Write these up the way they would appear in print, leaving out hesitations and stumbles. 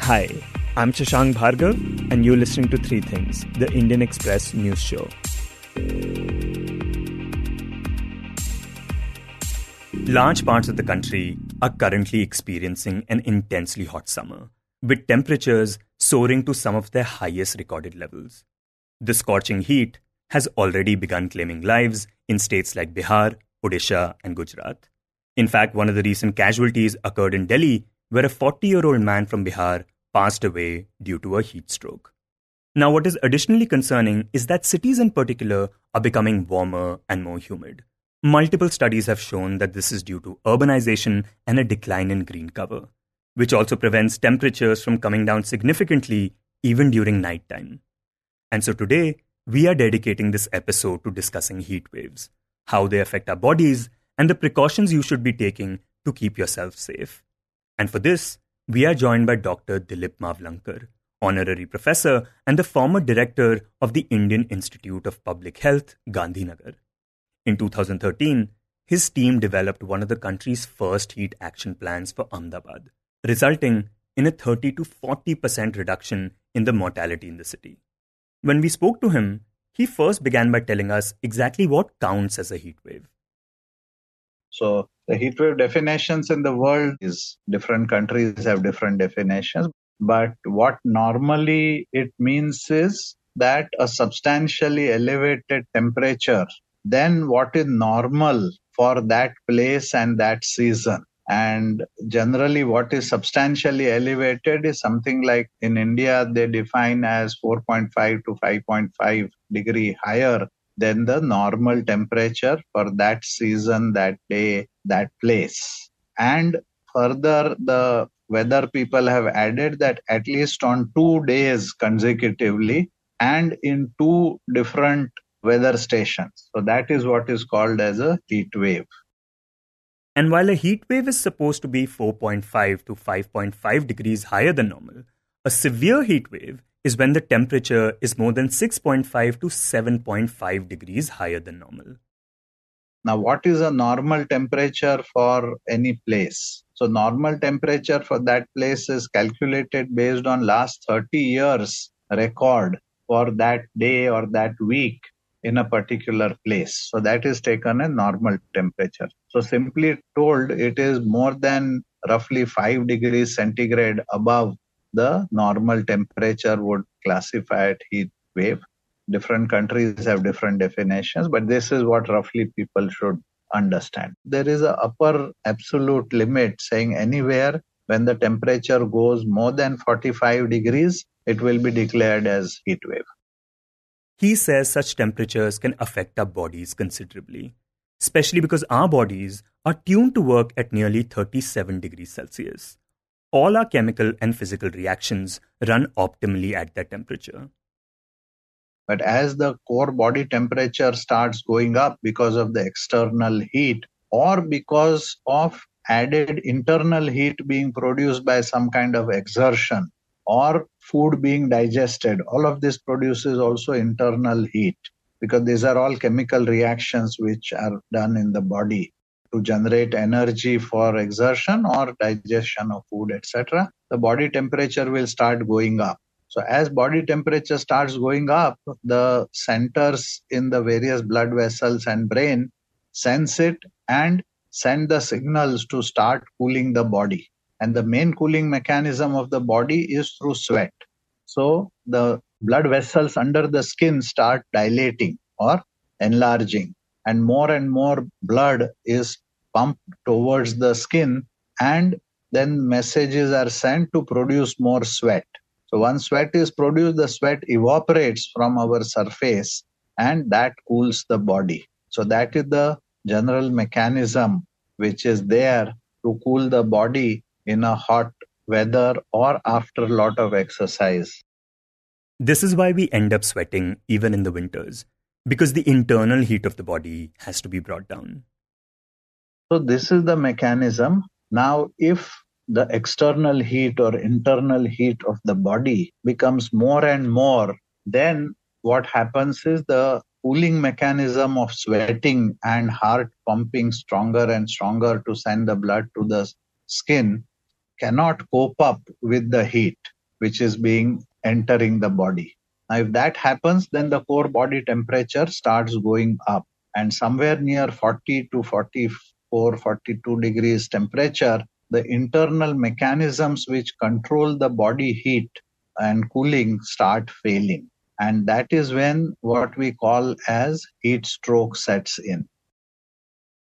Hi, I'm Shashank Bhargava, and you're listening to Three Things, the Indian Express news show. Large parts of the country are currently experiencing an intensely hot summer, with temperatures soaring to some of their highest recorded levels. The scorching heat has already begun claiming lives in states like Bihar, Odisha, and Gujarat. In fact, one of the recent casualties occurred in Delhi, where a 40-year-old man from Bihar passed away due to a heat stroke. Now, what is additionally concerning is that cities in particular are becoming warmer and more humid. Multiple studies have shown that this is due to urbanization and a decline in green cover, which also prevents temperatures from coming down significantly even during nighttime. And so today, we are dedicating this episode to discussing heat waves, how they affect our bodies, and the precautions you should be taking to keep yourself safe. And for this, we are joined by Dr. Dileep Mavalankar, honorary professor and the former director of the Indian Institute of Public Health, Gandhinagar. In 2013, his team developed one of the country's first heat action plans for Ahmedabad, resulting in a 30 to 40% reduction in the mortality in the city. When we spoke to him, he first began by telling us exactly what counts as a heat wave. So the heat wave definitions in the world is different countries have different definitions. But what normally it means is that a substantially elevated temperature than what is normal for that place and that season. And generally what is substantially elevated is something like in India they define as 4.5 to 5.5 degree higher than the normal temperature for that season, that day, that place. And further, the weather people have added that at least on 2 days consecutively and in 2 different weather stations. So that is what is called as a heat wave. And while a heat wave is supposed to be 4.5 to 5.5 degrees higher than normal, a severe heat wave is when the temperature is more than 6.5 to 7.5 degrees higher than normal. Now, what is a normal temperature for any place? So, normal temperature for that place is calculated based on last 30 years record for that day or that week in a particular place. So, that is taken a normal temperature. So, simply told, it is more than roughly 5 degrees centigrade above the normal temperature would classify it heat wave. Different countries have different definitions, but this is what roughly people should understand. There is an upper absolute limit saying anywhere when the temperature goes more than 45 degrees, it will be declared as heat wave. He says such temperatures can affect our bodies considerably, especially because our bodies are tuned to work at nearly 37 degrees Celsius. All our chemical and physical reactions run optimally at that temperature. But as the core body temperature starts going up because of the external heat or because of added internal heat being produced by some kind of exertion or food being digested, all of this produces also internal heat because these are all chemical reactions which are done in the body to generate energy for exertion or digestion of food, etc. The body temperature will start going up. So as body temperature starts going up, the centers in the various blood vessels and brain sense it and send the signals to start cooling the body. And the main cooling mechanism of the body is through sweat. So the blood vessels under the skin start dilating or enlarging, and more blood is pumped towards the skin, and then messages are sent to produce more sweat. So once sweat is produced, the sweat evaporates from our surface and that cools the body. So that is the general mechanism which is there to cool the body in a hot weather or after a lot of exercise. This is why we end up sweating even in the winters, because the internal heat of the body has to be brought down. So this is the mechanism. Now, if the external heat or internal heat of the body becomes more and more, then what happens is the cooling mechanism of sweating and heart pumping stronger and stronger to send the blood to the skin cannot cope up with the heat. which is entering the body. Now, if that happens, then the core body temperature starts going up, and somewhere near 40 to 44, 42 degrees temperature, the internal mechanisms which control the body heat and cooling start failing. And that is when what we call as heat stroke sets in.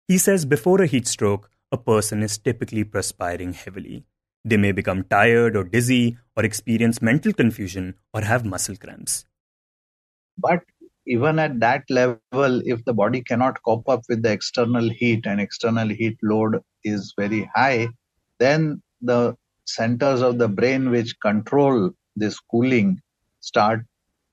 He says before a heat stroke, a person is typically perspiring heavily. They may become tired or dizzy or experience mental confusion or have muscle cramps. But even at that level, if the body cannot cope up with the external heat and external heat load is very high, then the centers of the brain which control this cooling start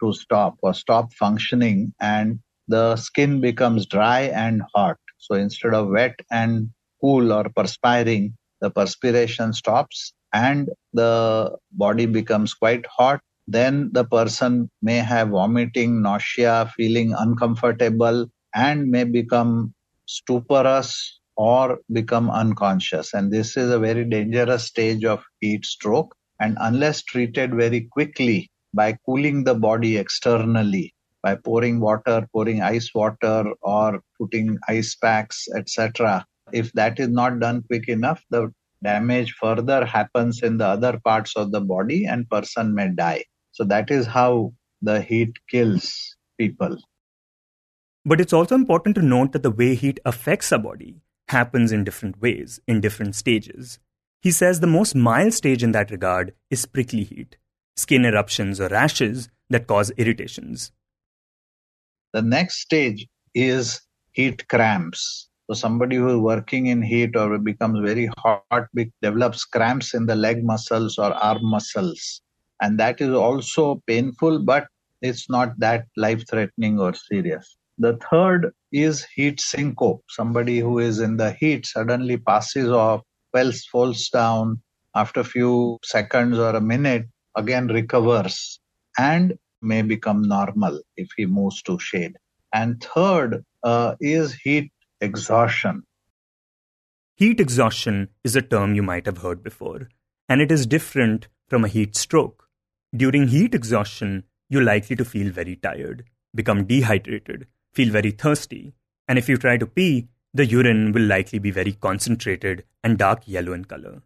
to stop functioning, and the skin becomes dry and hot. So instead of wet and cool or perspiring, the perspiration stops and the body becomes quite hot. Then the person may have vomiting, nausea, feeling uncomfortable, and may become stuporous or become unconscious. And this is a very dangerous stage of heat stroke. And unless treated very quickly by cooling the body externally, by pouring water, pouring ice water, or putting ice packs, etc., if that is not done quick enough, the damage further happens in the other parts of the body and person may die. So that is how the heat kills people. But it's also important to note that the way heat affects our body happens in different ways, in different stages. He says the most mild stage in that regard is prickly heat, skin eruptions or rashes that cause irritations. The next stage is heat cramps. So somebody who is working in heat or becomes very hot develops cramps in the leg muscles or arm muscles. And that is also painful, but it's not that life-threatening or serious. The third is heat syncope. Somebody who is in the heat suddenly passes off, falls down, after a few seconds or a minute, again recovers and may become normal if he moves to shade. And third is heat exhaustion. Heat exhaustion is a term you might have heard before, and it is different from a heat stroke. During heat exhaustion, you're likely to feel very tired, become dehydrated, feel very thirsty, and if you try to pee, the urine will likely be very concentrated and dark yellow in color.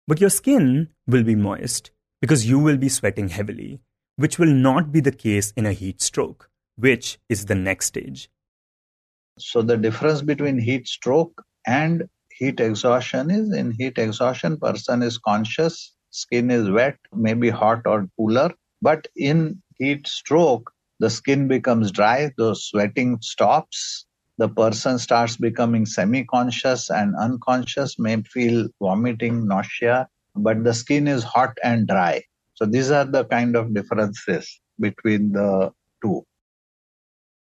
But your skin will be moist because you will be sweating heavily, which will not be the case in a heat stroke, which is the next stage. So the difference between heat stroke and heat exhaustion is in heat exhaustion, person is conscious, skin is wet, maybe hot or cooler. But in heat stroke, the skin becomes dry, the sweating stops, the person starts becoming semi-conscious and unconscious, may feel vomiting, nausea, but the skin is hot and dry. So these are the kind of differences between the two.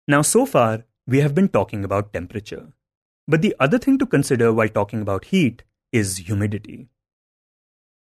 Now, so far, we have been talking about temperature. But the other thing to consider while talking about heat is humidity.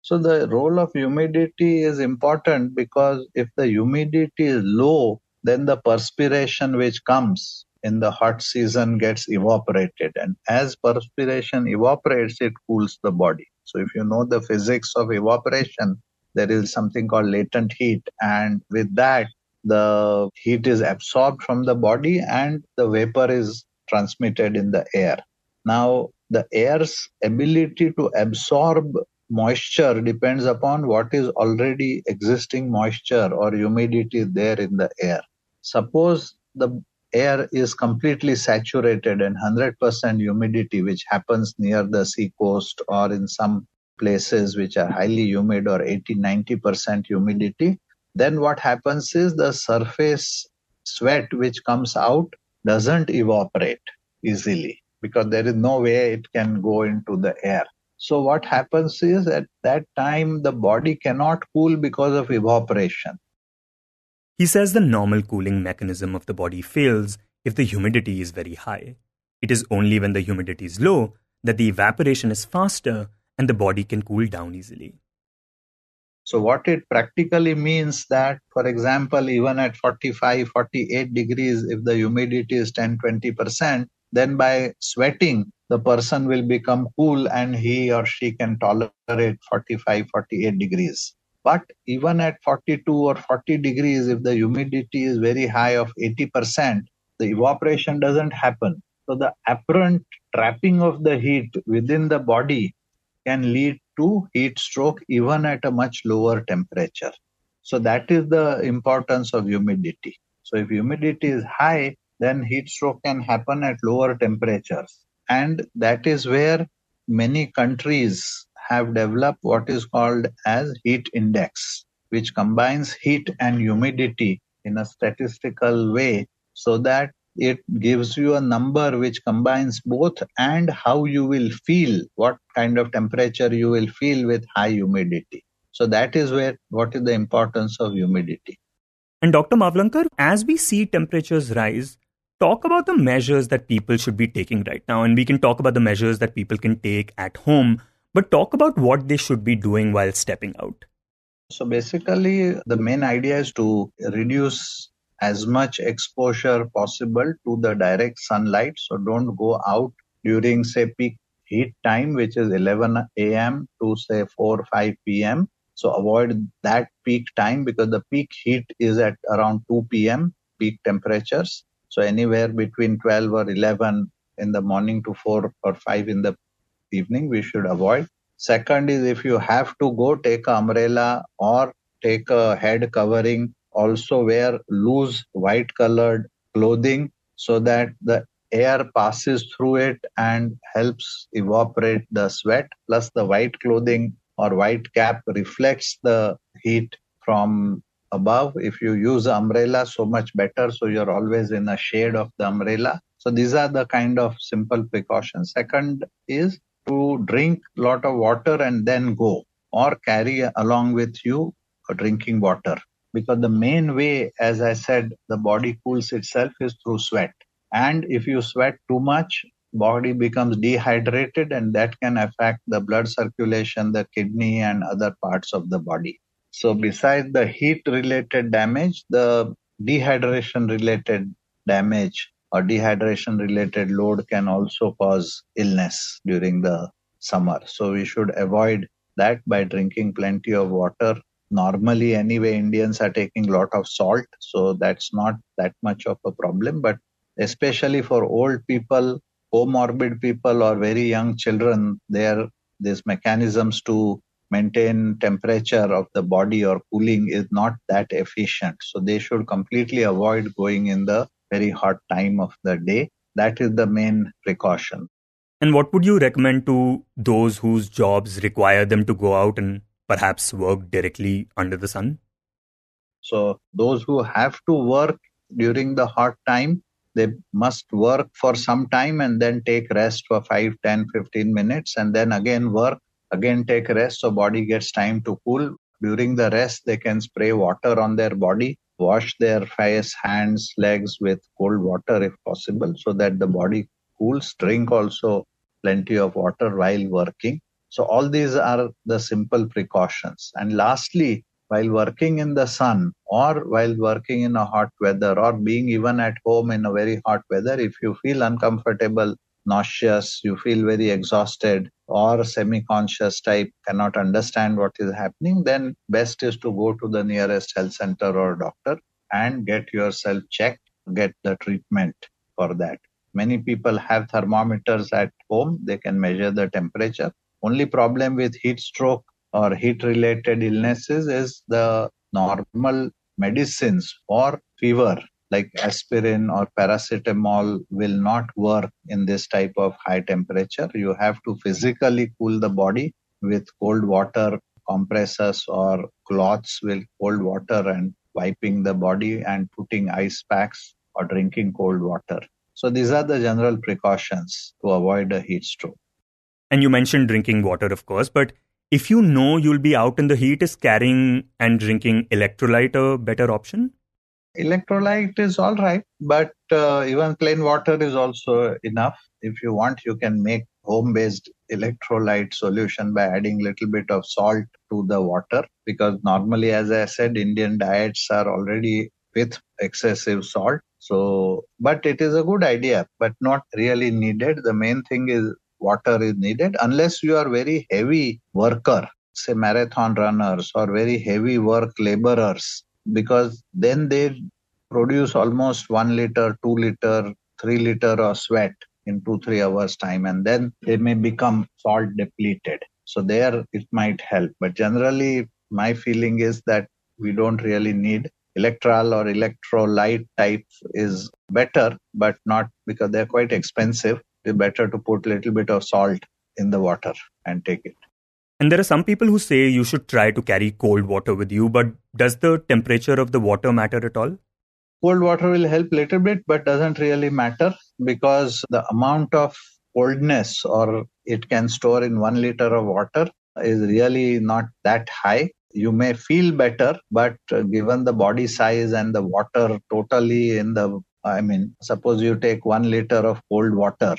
So the role of humidity is important because if the humidity is low, then the perspiration which comes in the hot season gets evaporated. And as perspiration evaporates, it cools the body. So if you know the physics of evaporation, there is something called latent heat. And with that, the heat is absorbed from the body and the vapor is transmitted in the air. Now, the air's ability to absorb moisture depends upon what is already existing moisture or humidity there in the air. Suppose the air is completely saturated and 100% humidity, which happens near the sea coast or in some places which are highly humid or 80-90% humidity, then what happens is the surface sweat which comes out doesn't evaporate easily because there is no way it can go into the air. So what happens is at that time the body cannot cool because of evaporation. He says the normal cooling mechanism of the body fails if the humidity is very high. It is only when the humidity is low that the evaporation is faster and the body can cool down easily. So what it practically means that, for example, even at 45, 48 degrees, if the humidity is 10-20%, then by sweating, the person will become cool and he or she can tolerate 45, 48 degrees. But even at 42 or 40 degrees, if the humidity is very high of 80%, the evaporation doesn't happen. So the apparent trapping of the heat within the body can lead to heat stroke even at a much lower temperature. So that is the importance of humidity. So if humidity is high, then heat stroke can happen at lower temperatures. And that is where many countries have developed what is called as heat index, which combines heat and humidity in a statistical way so that it gives you a number which combines both and how you will feel, what kind of temperature you will feel with high humidity. So that is where what is the importance of humidity. And Dr. Mavalankar, as we see temperatures rise, talk about the measures that people should be taking right now. And we can talk about the measures that people can take at home, but talk about what they should be doing while stepping out. So basically, the main idea is to reduce as much exposure possible to the direct sunlight. So don't go out during, say, peak heat time, which is 11 a.m. to, say, 4 or 5 p.m. So avoid that peak time because the peak heat is at around 2 p.m., peak temperatures. So anywhere between 12 or 11 in the morning to 4 or 5 in the evening, we should avoid. Second is if you have to go, take an umbrella or take a head covering. Also wear loose white colored clothing so that the air passes through it and helps evaporate the sweat. Plus the white clothing or white cap reflects the heat from above. If you use an umbrella, so much better. So you're always in a shade of the umbrella. So these are the kind of simple precautions. Second is to drink a lot of water and then go, or carry along with you a drinking water. Because the main way, as I said, the body cools itself is through sweat. And if you sweat too much, body becomes dehydrated and that can affect the blood circulation, the kidney and other parts of the body. So besides the heat related damage, the dehydration related damage or dehydration related load can also cause illness during the summer. So we should avoid that by drinking plenty of water. Normally anyway, Indians are taking a lot of salt, so that's not that much of a problem. But especially for old people, comorbid people or very young children, these mechanisms to maintain temperature of the body or cooling is not that efficient. So they should completely avoid going in the very hot time of the day. That is the main precaution. And what would you recommend to those whose jobs require them to go out and perhaps work directly under the sun? So those who have to work during the hot time, they must work for some time and then take rest for 5, 10, 15 minutes and then again work, again take rest so body gets time to cool. During the rest, they can spray water on their body, wash their face, hands, legs with cold water if possible so that the body cools. Drink also plenty of water while working. So all these are the simple precautions. And lastly, while working in the sun or while working in a hot weather or being even at home in a very hot weather, if you feel uncomfortable, nauseous, you feel very exhausted or semi-conscious type, cannot understand what is happening, then best is to go to the nearest health center or doctor and get yourself checked, get the treatment for that. Many people have thermometers at home, they can measure the temperature. Only problem with heat stroke or heat related illnesses is the normal medicines for fever like aspirin or paracetamol will not work in this type of high temperature. You have to physically cool the body with cold water, compresses or cloths with cold water and wiping the body and putting ice packs or drinking cold water. So these are the general precautions to avoid a heat stroke. And you mentioned drinking water, of course, but if you know you'll be out in the heat, is carrying and drinking electrolyte a better option? Electrolyte is all right, but even plain water is also enough. If you want, you can make home-based electrolyte solution by adding little bit of salt to the water because normally, as I said, Indian diets are already with excessive salt. So, but it is a good idea, but not really needed. The main thing is water is needed unless you are very heavy worker. say marathon runners or very heavy work laborers, because then they produce almost 1 liter, 2 liter, 3 liter of sweat in 2-3 hours time, and then they may become salt depleted. So there it might help. But generally, my feeling is that we don't really need electral or electrolyte type is better, but not because they're quite expensive. It's better to put a little bit of salt in the water and take it. And there are some people who say you should try to carry cold water with you, but does the temperature of the water matter at all? Cold water will help a little bit, but doesn't really matter because the amount of coldness or it can store in 1 liter of water is really not that high. You may feel better, but given the body size and the water totally suppose you take 1 liter of cold water,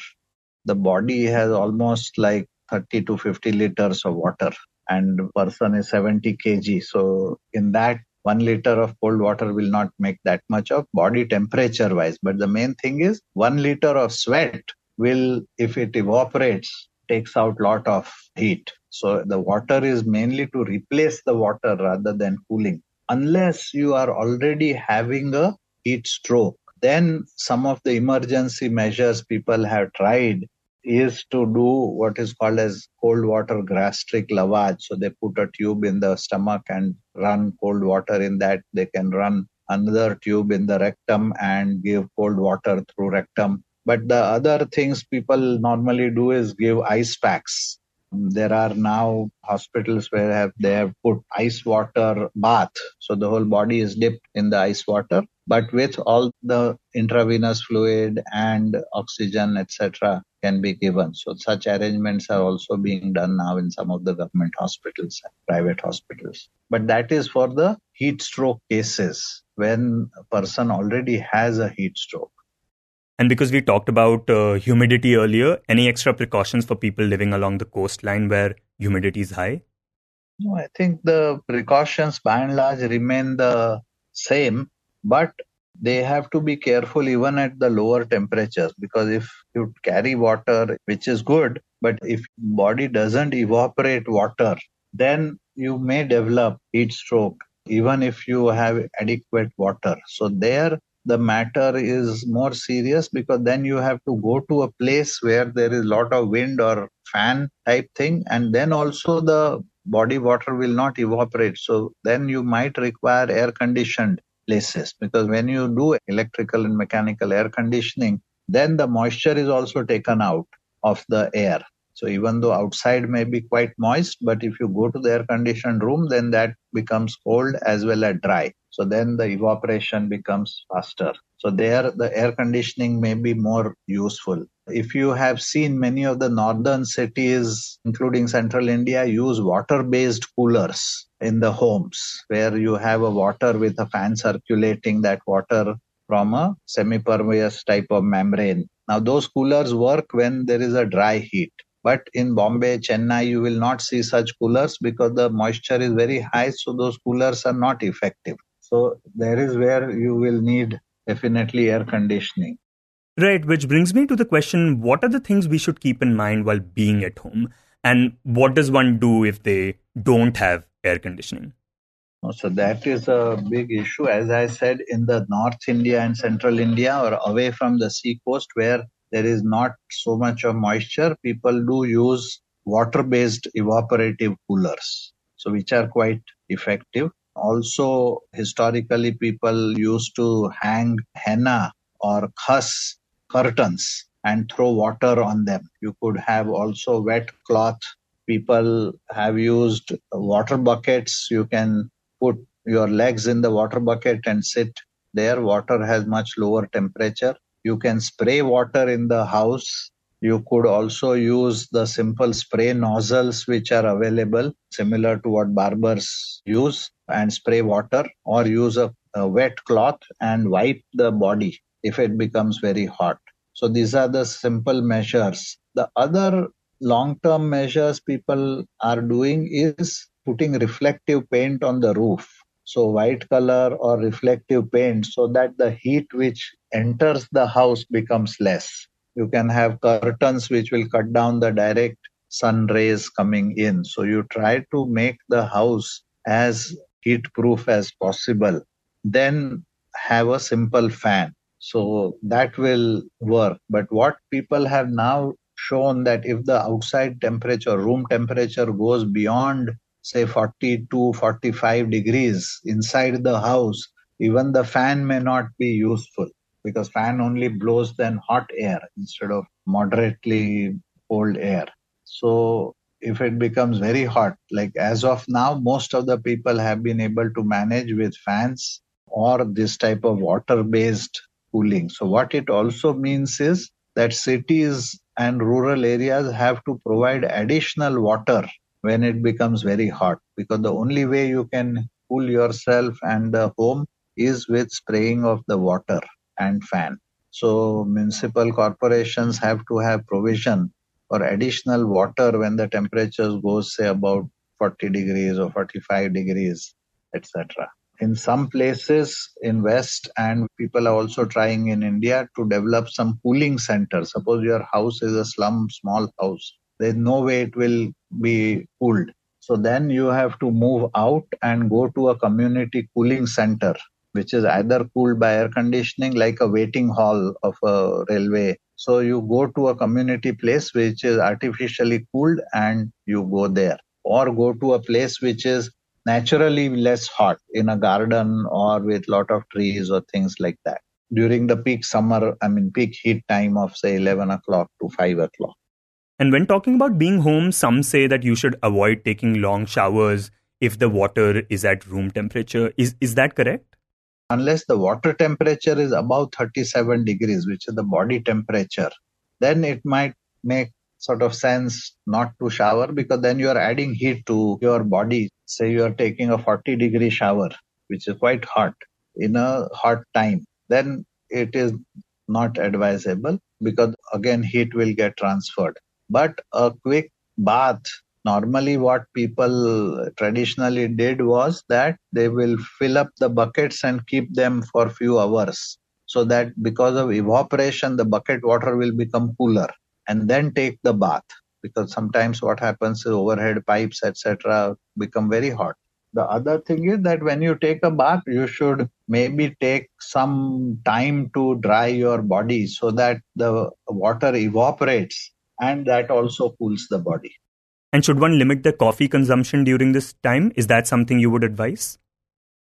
the body has almost like 30 to 50 liters of water and the person is 70 kg. So in that 1 liter of cold water will not make that much of body temperature wise. But the main thing is 1 liter of sweat will, if it evaporates, takes out lot of heat. So the water is mainly to replace the water rather than cooling. Unless you are already having a heat stroke, then some of the emergency measures people have tried is to do what is called as cold water gastric lavage. So they put a tube in the stomach and run cold water in that. They can run another tube in the rectum and give cold water through rectum. But the other things people normally do is give ice packs. There are now hospitals where they have put ice water bath. So the whole body is dipped in the ice water, but with all the intravenous fluid and oxygen, etc., can be given. So such arrangements are also being done now in some of the government hospitals and private hospitals. But that is for the heat stroke cases when a person already has a heat stroke. And because we talked about humidity earlier, any extra precautions for people living along the coastline where humidity is high? No, I think the precautions by and large remain the same, but they have to be careful even at the lower temperatures, because if you carry water, which is good, but if body doesn't evaporate water, then you may develop heat stroke even if you have adequate water. So there the matter is more serious, because then you have to go to a place where there is a lot of wind or fan type thing, and then also the body water will not evaporate. So then you might require air conditioned places, because when you do electrical and mechanical air conditioning, then the moisture is also taken out of the air. So even though outside may be quite moist, but if you go to the air conditioned room, then that becomes cold as well as dry. So then the evaporation becomes faster. So there the air conditioning may be more useful. If you have seen, many of the northern cities, including central India, use water-based coolers in the homes, where you have a water with a fan circulating that water from a semi-permeous type of membrane. Now those coolers work when there is a dry heat. But in Bombay, Chennai, you will not see such coolers because the moisture is very high, so those coolers are not effective. So there is where you will need definitely air conditioning. Right, which brings me to the question, what are the things we should keep in mind while being at home? And what does one do if they don't have air conditioning? So that is a big issue. As I said, in the North India and Central India or away from the sea coast where there is not so much of moisture, people do use water-based evaporative coolers, so which are quite effective. Also, historically, people used to hang henna or khas curtains and throw water on them. You could have also wet cloth. People have used water buckets. You can put your legs in the water bucket and sit there. Water has much lower temperature. You can spray water in the house. You could also use the simple spray nozzles which are available, similar to what barbers use, and spray water, or use a wet cloth and wipe the body if it becomes very hot. So these are the simple measures. The other long-term measures people are doing is putting reflective paint on the roof. So white color or reflective paint, so that the heat which enters the house becomes less. You can have curtains which will cut down the direct sun rays coming in. So you try to make the house as heat proof as possible. Then have a simple fan. So that will work. But what people have now shown that if the outside temperature, room temperature goes beyond say 40 to 45 degrees inside the house, even the fan may not be useful because fan only blows then hot air instead of moderately cold air. So if it becomes very hot, like as of now, most of the people have been able to manage with fans or this type of water based cooling. So what it also means is that cities and rural areas have to provide additional water when it becomes very hot, because the only way you can cool yourself and the home is with spraying of the water and fan. So municipal corporations have to have provision for additional water when the temperatures goes say about 40 degrees or 45 degrees, etc. In some places in West, and people are also trying in India to develop some cooling centers. Suppose your house is a slum, small house. There's no way it will be cooled. So then you have to move out and go to a community cooling center, which is either cooled by air conditioning, like a waiting hall of a railway. So you go to a community place which is artificially cooled and you go there. Or go to a place which is naturally less hot in a garden or with lot of trees or things like that during the peak summer, peak heat time of say 11 o'clock to 5 o'clock. And when talking about being home, some say that you should avoid taking long showers if the water is at room temperature. Is that correct? Unless the water temperature is above 37 degrees, which is the body temperature, then it might make sort of sense not to shower, because then you are adding heat to your body. Say you are taking a 40-degree shower, which is quite hot in a hot time, then it is not advisable because again heat will get transferred. But a quick bath, normally what people traditionally did was that they will fill up the buckets and keep them for few hours, so that because of evaporation the bucket water will become cooler, and then take the bath, because sometimes what happens is overhead pipes etc become very hot. The other thing is that when you take a bath, you should maybe take some time to dry your body so that the water evaporates, and that also cools the body. And should one limit the coffee consumption during this time? Is that something you would advise?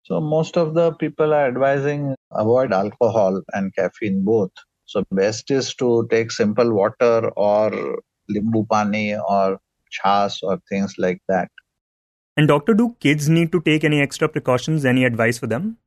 So most of the people are advising avoid alcohol and caffeine both. So best is to take simple water or limbu pani or chas or things like that. And doctor, do kids need to take any extra precautions? Any advice for them?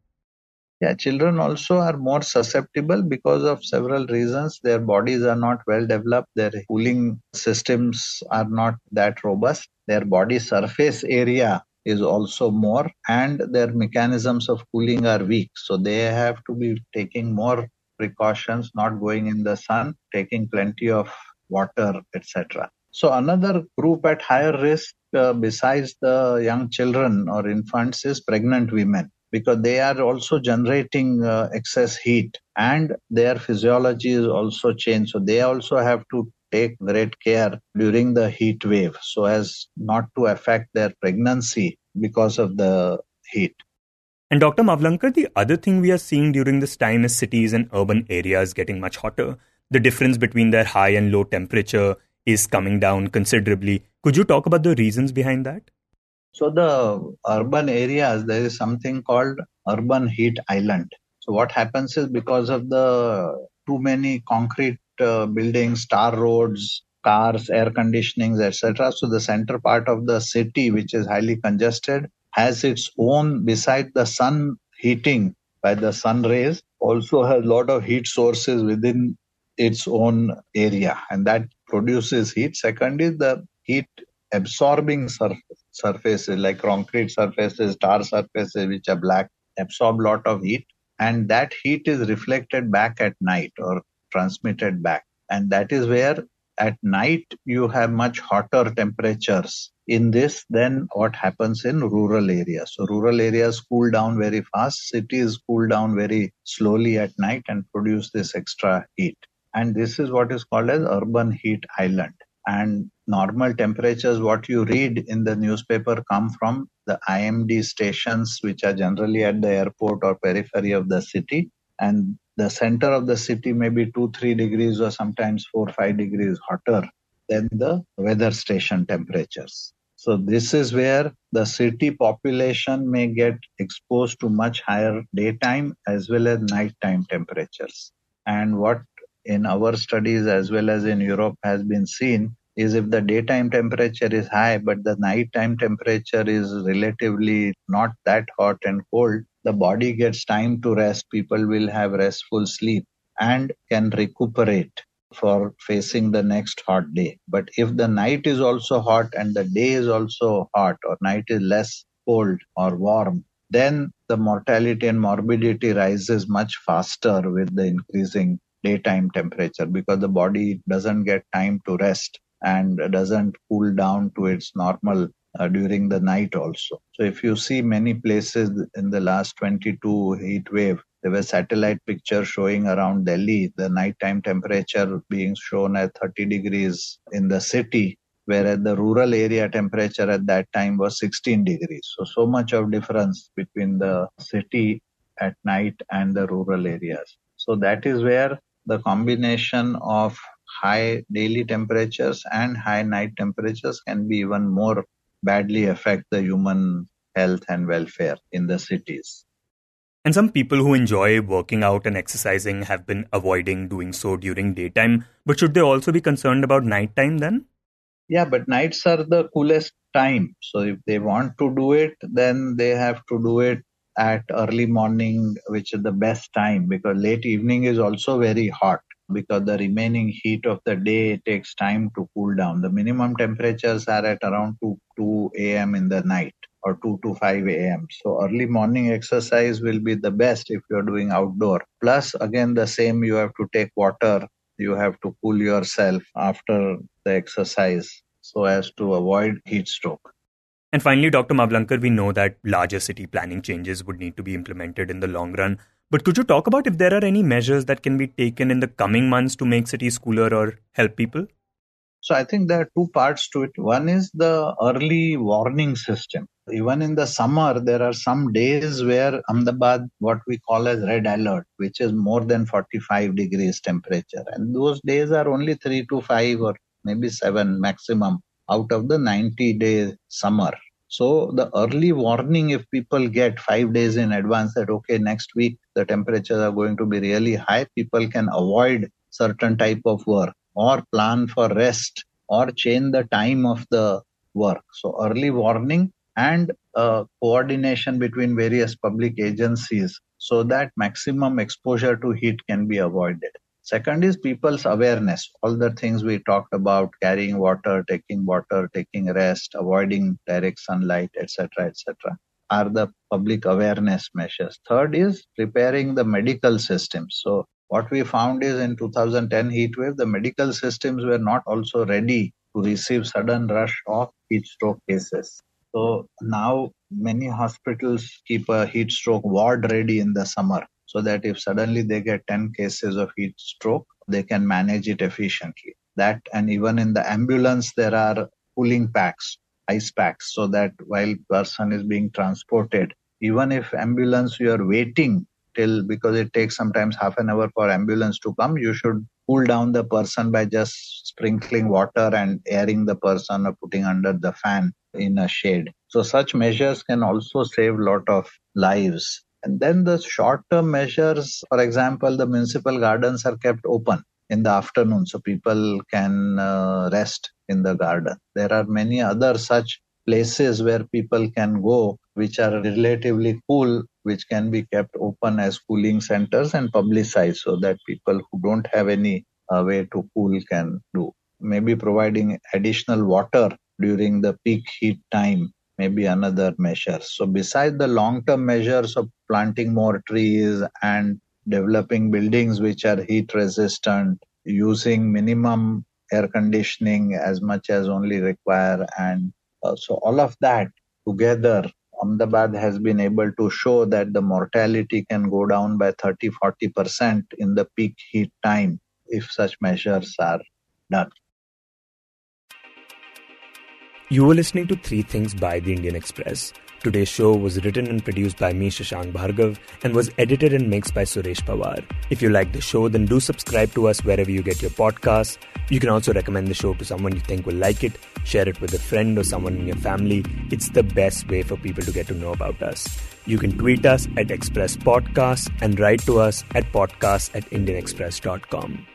Yeah, children also are more susceptible because of several reasons. Their bodies are not well developed. Their cooling systems are not that robust. Their body surface area is also more, and their mechanisms of cooling are weak. So they have to be taking more precautions, not going in the sun, taking plenty of water, etc. So another group at higher risk besides the young children or infants is pregnant women, because they are also generating excess heat and their physiology is also changed. So they also have to take great care during the heat wave so as not to affect their pregnancy because of the heat. And Dr. Mavalankar, the other thing we are seeing during this time is cities and urban areas getting much hotter. The difference between their high and low temperature is coming down considerably. Could you talk about the reasons behind that? So the urban areas, there is something called urban heat island. So what happens is because of the too many concrete buildings, tar roads, cars, air conditionings, etc. So the center part of the city, which is highly congested, has its own, beside the sun heating by the sun rays, also has a lot of heat sources within its own area, and that produces heat. Second is the heat absorbing surfaces like concrete surfaces, tar surfaces, which are black, absorb a lot of heat, and that heat is reflected back at night or transmitted back. And that is where at night you have much hotter temperatures in this than what happens in rural areas. So rural areas cool down very fast, cities cool down very slowly at night and produce this extra heat. And this is what is called as urban heat island. And normal temperatures, what you read in the newspaper, come from the IMD stations, which are generally at the airport or periphery of the city. And the center of the city may be 2-3 degrees or sometimes 4-5 degrees hotter than the weather station temperatures. So this is where the city population may get exposed to much higher daytime as well as nighttime temperatures. And what in our studies as well as in Europe has been seen is if the daytime temperature is high but the nighttime temperature is relatively not that hot and cold, the body gets time to rest, people will have restful sleep and can recuperate for facing the next hot day. But if the night is also hot and the day is also hot, or night is less cold or warm, then the mortality and morbidity rises much faster with the increasing daytime temperature, because the body doesn't get time to rest and doesn't cool down to its normal during the night also. So if you see many places in the last 22 heat wave, there were satellite pictures showing around Delhi, the nighttime temperature being shown at 30 degrees in the city, whereas the rural area temperature at that time was 16 degrees. So much of difference between the city at night and the rural areas. So that is where the combination of high daily temperatures and high night temperatures can be even more badly affect the human health and welfare in the cities. And some people who enjoy working out and exercising have been avoiding doing so during daytime. But should they also be concerned about nighttime then? Yeah, but nights are the coolest time. So if they want to do it, then they have to do it at early morning, which is the best time, because late evening is also very hot, because the remaining heat of the day takes time to cool down. The minimum temperatures are at around 2 a.m. in the night, or 2 to 5 a.m. So early morning exercise will be the best if you're doing outdoor. Plus, again, the same, you have to take water, you have to cool yourself after the exercise so as to avoid heat stroke. And finally, Dr. Mavalankar, we know that larger city planning changes would need to be implemented in the long run. But could you talk about if there are any measures that can be taken in the coming months to make cities cooler or help people? So I think there are two parts to it. One is the early warning system. Even in the summer, there are some days where Ahmedabad, what we call as red alert, which is more than 45 degrees temperature. And those days are only 3 to 5 or maybe 7 maximum out of the 90-day summer. So the early warning, if people get 5 days in advance that, okay, next week the temperatures are going to be really high, people can avoid certain type of work or plan for rest or change the time of the work. So early warning and coordination between various public agencies so that maximum exposure to heat can be avoided. Second is people's awareness. All the things we talked about, carrying water, taking rest, avoiding direct sunlight, etc., are the public awareness measures. Third is preparing the medical system. So what we found is in 2010 heat wave, the medical systems were not also ready to receive sudden rush of heat stroke cases. So now many hospitals keep a heat stroke ward ready in the summer, so that if suddenly they get 10 cases of heat stroke, they can manage it efficiently. That, and even in the ambulance, there are cooling packs, ice packs, so that while person is being transported, even if ambulance you are waiting till, because it takes sometimes half an hour for ambulance to come, you should cool down the person by just sprinkling water and airing the person or putting under the fan in a shade. So such measures can also save a lot of lives. And then the short-term measures, for example, the municipal gardens are kept open in the afternoon so people can rest in the garden. There are many other such places where people can go which are relatively cool, which can be kept open as cooling centers and publicized so that people who don't have any way to cool can do. Maybe providing additional water during the peak heat time may be another measure. So besides the long-term measures of planting more trees and developing buildings which are heat resistant, using minimum air conditioning as much as only require, and so all of that together, Ahmedabad has been able to show that the mortality can go down by 30-40% in the peak heat time if such measures are done. You were listening to Three Things by the Indian Express. Today's show was written and produced by me, Shashank Bhargava, and was edited and mixed by Suresh Pawar. If you like the show, then do subscribe to us wherever you get your podcasts. You can also recommend the show to someone you think will like it, share it with a friend or someone in your family. It's the best way for people to get to know about us. You can tweet us at Express Podcasts and write to us at podcasts@indianexpress.com.